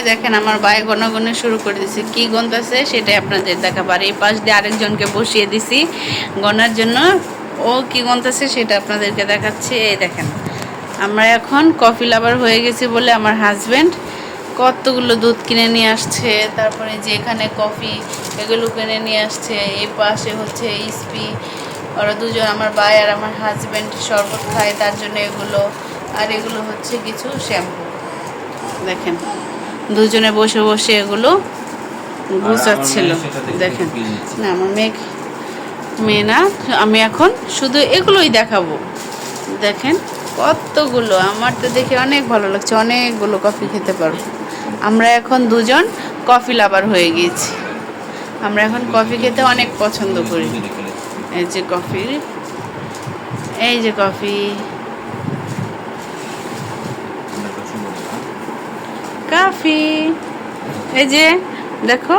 দেখেন আমার ভাই গণগণে শুরু করে দিছে, কি গন্তাছে সেটাই আপনাদের দেখাবার। এই পাশ দিয়ে আরেকজনকে বসিয়ে দিছি গণার জন্য, ও কি গন্তাছে সেটা আপনাদেরকে দেখাচ্ছি। এই দেখেন আমরা এখন কফি লাভার হয়ে গেছি বলে আমার হাজব্যান্ড কতগুলো দুধ কিনে নিয়ে আসছে, তারপরে যে এখানে কফি এগুলো কিনে নিয়ে আসছে। এই পাশে হচ্ছে ইস্পি, ওরা দুজন আমার ভাই আর আমার হাজব্যান্ড শরবত খায় তার জন্য এগুলো, আর এগুলো হচ্ছে কিছু শ্যাম্পু। দেখেন দুজনে বসে বসে এগুলো গুছাচ্ছিল। দেখেন না আমার মেয়ে না, আমি এখন শুধু এগুলোই দেখাবো। দেখেন কতগুলো, আমার তো দেখে অনেক ভালো লাগছে, অনেকগুলো কফি খেতে পারবো। আমরা এখন দুজন কফি লাভার হয়ে গিয়েছি, আমরা এখন কফি খেতে অনেক পছন্দ করি। এই যে কফি, এই যে কফি, কফি, এই যে দেখো,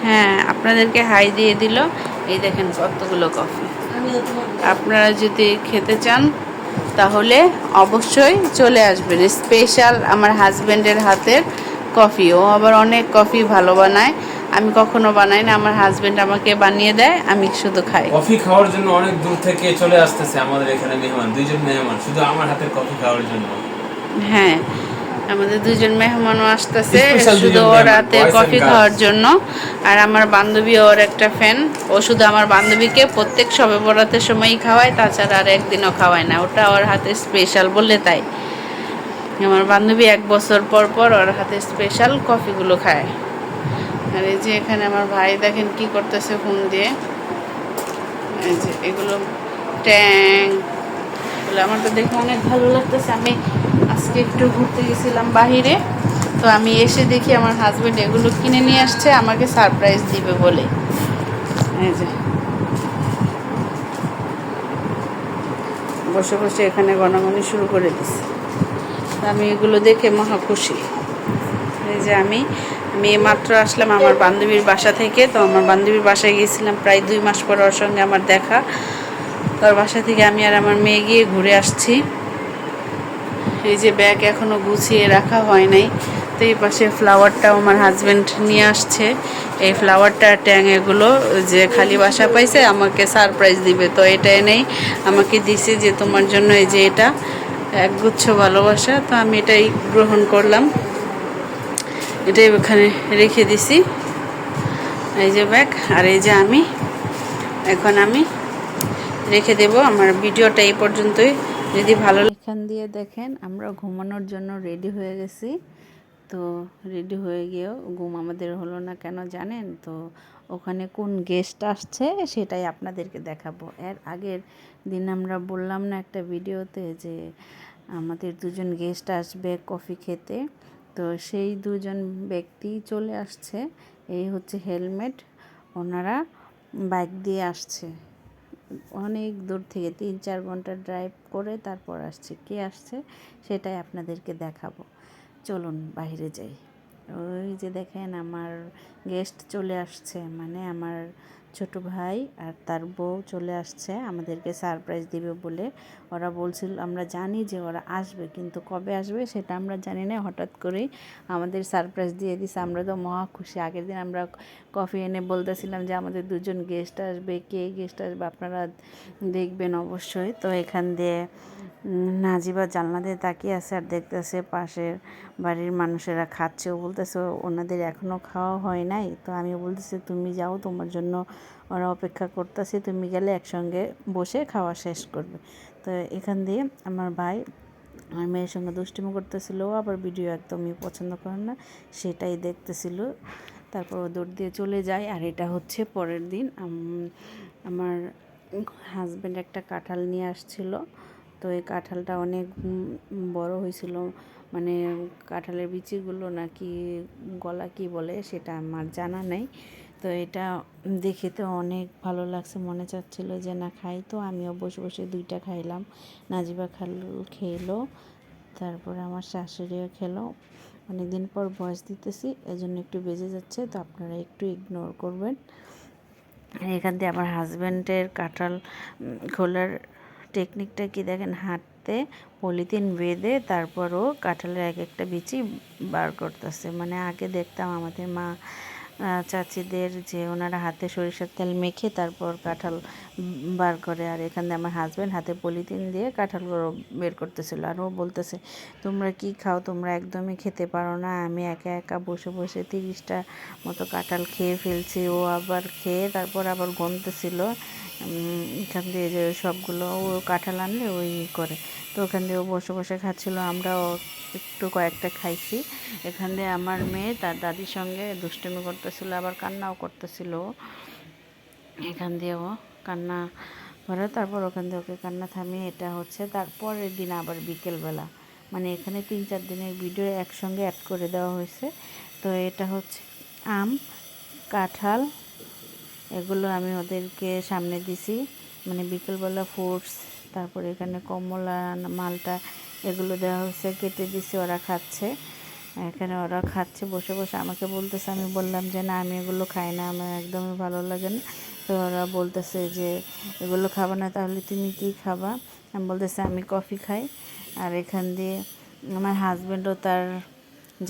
হ্যাঁ আপনাদেরকে হাই দিয়ে দিল। এই দেখেন কতগুলো কফি। আপনারা যদি খেতে চান তাহলে অবশ্যই চলে আসবেন। স্পেশাল আমার হাজব্যান্ডের হাতের কফি, ও আবার অনেক কফি ভালো বানায়, আমি কখনো বানাই না, আমার হাজব্যান্ড আমাকে বানিয়ে দেয়, আমি শুধু খাই। কফি খাওয়ার জন্য অনেক দূর থেকে চলে আসতেছে আমাদের এখানে মেহমান, দুইজন মেহমান শুধু আমার হাতের কফি খাওয়ার জন্য। হ্যাঁ আমাদের দুজন মেহমানও আসতেছে শুধু ওর রাতে কফি খাওয়ার জন্য। আর আমার বান্ধবী ওর একটা ফ্যান, ও শুধু আমার বান্ধবীকে প্রত্যেক শবে বরাতের সময়ই খাওয়ায়, তাছাড়া আর একদিনও খাওয়ায় না, ওটা ওর হাতে স্পেশাল বলে তাই। আমার বান্ধবী 1 বছর পর পর ওর হাতে স্পেশাল কফিগুলো খায়। আর এই যে এখানে আমার ভাই দেখেন কি করতেছে ফোন দিয়ে, এই যে এগুলো ট্যাং, আমার তো দেখে অনেক ভালো লাগতেছে। আমি আজকে একটু ঘুরতে গেছিলাম বাহিরে, তো আমি এসে দেখি আমার হাজব্যান্ড এগুলো কিনে নিয়ে আসছে আমাকে সারপ্রাইজ দিবে বলে। এই যে বসে বসে এখানে গণগণি শুরু করে দিছে, আমি এগুলো দেখে মহা খুশি। এই যে আমি মাত্র আসলাম আমার বান্ধবীর বাসা থেকে, তো আমার বান্ধবীর বাসায় গিয়েছিলাম প্রায় 2 মাস পর, ওর সঙ্গে আমার দেখা। তার বাসা থেকে আমি আর আমার মেয়ে গিয়ে ঘুরে আসছি। এই যে ব্যাগ এখনও গুছিয়ে রাখা হয় নাই, তো এই পাশে ফ্লাওয়ারটাও আমার হাজব্যান্ড নিয়ে আসছে। এই ফ্লাওয়ারটা ট্যাং এগুলো যে খালি বাসা পাইছে আমাকে সারপ্রাইজ দিবে, তো এটা এনেই আমাকে দিছে যে তোমার জন্য এই যে এটা একগুচ্ছ ভালোবাসা, তো আমি এটাই গ্রহণ করলাম, এটাই ওখানে রেখে দিছি। এই যে ব্যাগ, আর এই যে এখন আমি রেখে দেব। আমার ভিডিওটা এই পর্যন্তই, যদি ভালো এখান দিয়ে দেখেন আমরা ঘুমানোর জন্য রেডি হয়ে গেছি। তো রেডি হয়ে গিয়েও ঘুম আমাদের হলো না কেন জানেন? তো ওখানে কোন গেস্ট আসছে সেটাই আপনাদেরকে দেখাবো। এর আগের দিন আমরা বললাম না একটা ভিডিওতে যে আমাদের 2জন গেস্ট আসবে কফি খেতে, তো সেই 2জন ব্যক্তি চলে আসছে। এই হচ্ছে হেলমেট, ওনারা বাইক দিয়ে আসছে অনেক দূর থেকে, 3-4 ঘন্টা ড্রাইভ করে তারপর আসছে। কে আসছে সেটাই আপনাদেরকে দেখাবো, চলুন বাইরে যাই। ওই যে দেখেন আমার গেস্ট চলে আসছে, মানে আমার ছোট ভাই আর তার বউ চলে আসছে আমাদেরকে সারপ্রাইজ দিবে বলে। ওরা বলছিল, আমরা জানি যে ওরা আসবে, কিন্তু কবে আসবে সেটা আমরা জানি না, হঠাৎ করেই আমাদের সারপ্রাইজ দিয়ে দিছে। আমরা তো মহা খুশি। আগের দিন আমরা কফি এনে বলতেছিলাম যে আমাদের 2জন গেস্ট আসবে, কে গেস্ট আসবে আপনারা দেখবেন অবশ্যই। তো এখান দিয়ে নাজিবা জানলা দিয়ে তাকিয়ে আছে আর দেখতেছে পাশের বাড়ির মানুষেরা খাচ্ছে। ও বলতেছে ওনাদের এখনও খাওয়া হয় নাই, তো আমি বলতেছি তুমি যাও, তোমার জন্য ওরা অপেক্ষা করতেছে, তুমি গেলে একসঙ্গে বসে খাওয়া শেষ করবে। তো এখান দিয়ে আমার ভাই আমার মেয়ের সঙ্গে দুষ্টুমি করতেছিল, আবার ভিডিও একদমই পছন্দ করে না, সেটাই দেখতেছিল। তারপর ও দৌড় দিয়ে চলে যায়। আর এটা হচ্ছে পরের দিন আমার হাজব্যান্ড একটা কাঁঠাল নিয়ে আসছিল, তো এই কাঁঠালটা অনেক বড় হয়েছিল, মানে কাঁঠালের বিচিগুলো নাকি গলা কি বলে সেটা আমার জানা নেই। তো এটা দেখে তো অনেক ভালো লাগছে, মনে চাচ্ছিল যে না খাই, তো আমিও বসে বসে 2টা খাইলাম। নাজিবা খেলো, তারপরে আমার শাশুড়িও খেলো। অনেক দিন পর ভয়েস দিতেছি, এজন্য একটু বেজে যাচ্ছে, তো আপনারা একটু ইগনোর করবেন। এখান দিয়ে আমার হাজব্যান্ডের কাঁঠাল খোলার টেকনিকটা কি দেখেন, হাতে পলিথিন বেঁধে তারপরও কাঁঠালের এক একটা বিচি বার করতেছে। মানে আগে দেখতাম আমাদের মা চাচিদের যে ওনারা হাতে সরিষার তেল মেখে তারপর কাঁঠাল বার করে, আর এখানে আমার হাজব্যান্ড হাতে পলিথিন দিয়ে কাঁঠালগুলো বের করতেছিল। আর ও বলতেছে তোমরা কি খাও, তোমরা একদমই খেতে পারো না, আমি একা একা বসে বসে 30টা মতো কাঁঠাল খেয়ে ফেলছি। ও আবার খেয়ে তারপর আবার গনতেছিল এখান দিয়ে যে সবগুলো ও কাঁঠাল আনলে ওই করে, তো ওখান দিয়ে ও বসে বসে খাচ্ছিল, আমরাও একটু কয়েকটা খাইছি। এখান দিয়ে আমার মেয়ে তার দাদির সঙ্গে দুষ্টুমি করতেছিল, আবার কান্নাও করতেছিল। এখান দিয়ে ও কান্না করে, তারপর ওখান দিয়ে ওকে কান্না থামিয়ে এটা হচ্ছে তারপরের দিন আবার বিকেলবেলা, মানে এখানে 3-4 দিনের ভিডিও একসঙ্গে অ্যাড করে দেওয়া হয়েছে। তো এটা হচ্ছে আম, কাঁঠাল, এগুলো আমি ওদেরকে সামনে দিছি, মানে বিকেলবেলা ফ্রুটস, তারপরে এখানে কমলা, মালটা এগুলো দেওয়া হয়েছে, কেটে দিছি, ওরা খাচ্ছে। এখানে ওরা খাচ্ছে বসে বসে, আমাকে বলতেছে, আমি বললাম যে না আমি এগুলো খাই না, আমার একদমই ভালো লাগে না। তো ওরা বলতেছে যে এগুলো খাবা না তাহলে তুমি কি খাবা? আমি বলতেছে আমি কফি খাই। আর এখান দিয়ে আমার হাজব্যান্ডও তার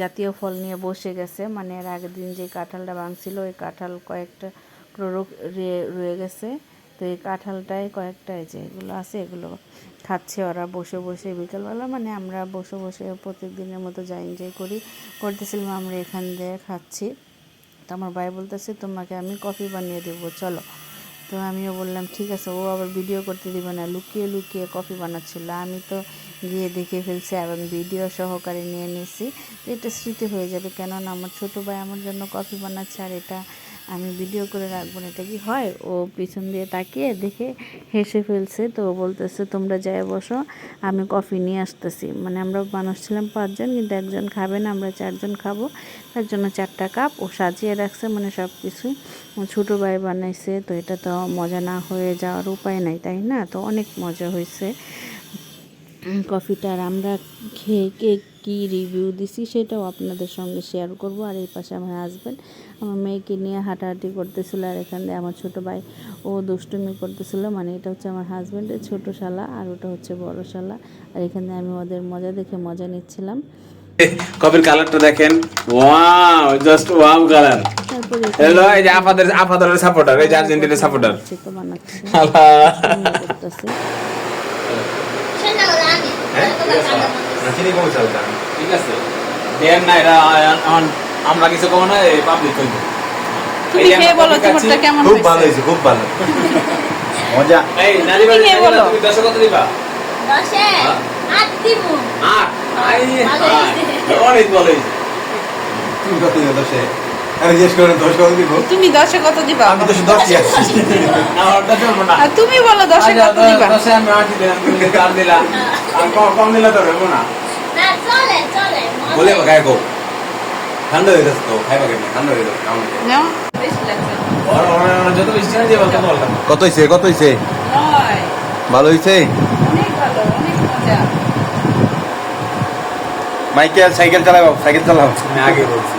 জাতীয় ফল নিয়ে বসে গেছে, মানে এর আগের দিন যে কাঁঠালটা ভাঙছিল ওই কাঁঠাল কয়েকটা রয়ে গেছে, তো এই কাঁঠালটাই কয়েকটা যে এগুলো আছে এগুলো খাচ্ছে ওরা বসে বসে বিকেলবেলা, মানে আমরা বসে বসে প্রত্যেক দিনের মতো যা এনজয় করতেছিলাম আমরা এখান দিয়ে খাচ্ছি। তো আমার ভাই বলতেছে তোমাকে আমি কফি বানিয়ে দেবো চলো, তো আমিও বললাম ঠিক আছে। ও আবার ভিডিও করতে দিবে না, লুকিয়ে লুকিয়ে কফি বানাচ্ছিল, আমি তো গিয়ে দেখে ফেলছি এবং ভিডিও সহকারে নিয়ে নিয়েছি। এটা স্মৃতি হয়ে যাবে, কেননা আমার ছোটো ভাই আমার জন্য কফি বানাচ্ছে আর এটা আমি ভিডিও করে রাখবো না, এটা কি হয়? ও পিছন দিয়ে তাকিয়ে দেখে হেসে ফেলছে। তো ও বলতেছে তোমরা যাই বসো, আমি কফি নিয়ে আসতেছি। মানে আমরা মানুষ ছিলাম 5 জন, কিন্তু একজন খাবে না, আমরা 4 জন খাবো, তার জন্য 4টা কাপ ও সাজিয়ে রাখছে, মানে সব কিছুই ছোটো ভাই বানাইছে। তো এটা তো মজা না হয়ে যাওয়ার উপায় নাই, তাই না? তো অনেক মজা হয়েছে কফিটা। আর আমরা খেয়ে কী রিভিউ দিছি সেটাও আপনাদের সঙ্গে শেয়ার করব। আর এই পাশে আমার হাজব্যান্ড আমার মেয়েকে নিয়ে হাঁটাহাঁটি করতেছিল, আর এখানে আমার ছোটো ভাই ও দুষ্টুমি করতেছিল। মানে এটা হচ্ছে আমার হাজব্যান্ডের ছোটো শালা আর ওটা হচ্ছে বড় শালা, আর এখানে আমি ওদের মজা দেখে মজা নিচ্ছিলাম। কফির কালারটা দেখেন, ওয়াও, জাস্ট ওয়াও কালার। তারপরে হ্যালো, এই যে আপাদের সাপোর্টার, এই যে আর্জেন্টিনার সাপোর্টার। তো বানাচ্ছে করতেছে। ঠিক আছে, দেন না এটা এখন আমরা কিছু কম না, এই পাবলিক কইবো। তুমি খেয়ে বলো তোমারটা কেমন খুব হয়েছে? ভালো হয়েছে, খুব ভালো মজা। এই নানি ভাই, খেয়ে বলো। তুমি 10 কত দিবা? 10-এ 8 দিব। 8। আই ভালো হয়েছে। অনেক ভালো হয়েছে। তুমি কত দিবে 10-এ? আমি জিজ্ঞেস করেন 10 কত দিব? তুমি 10-এ কত দিবা? আমি তো 10 দিয়েছি। না ওটা চলবো না। আর তুমি বলো 10-এ কত দিবা? 10-এ আমি 8 দিলাম, তুমি 4 দিলা, আর কম দিলে তো হবে না। না চলে চলে। মজা। বলে গায়ে গো ঠান্ডা হয়ে যাচ্ছে তো, খাইবা কেন? ঠান্ডা হয়ে যাচ্ছে কেমন? নাও বেশি লাগছে ওর যত বেশি না দিবা তত ভালো। কত হইছে? কত হইছে? নয়, ভালো হইছে? অনেক ভালো, অনেক মজা। মাইকেল সাইকেল চালাও, সাইকেল চালাও। আমি আগে বলছি।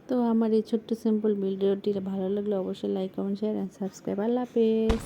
তো আমার এই ছোট্ট সিম্পল ভিডিওটি ভালো লাগলে অবশ্যই like comment share and subscribe. আল্লাহ হাফেজ।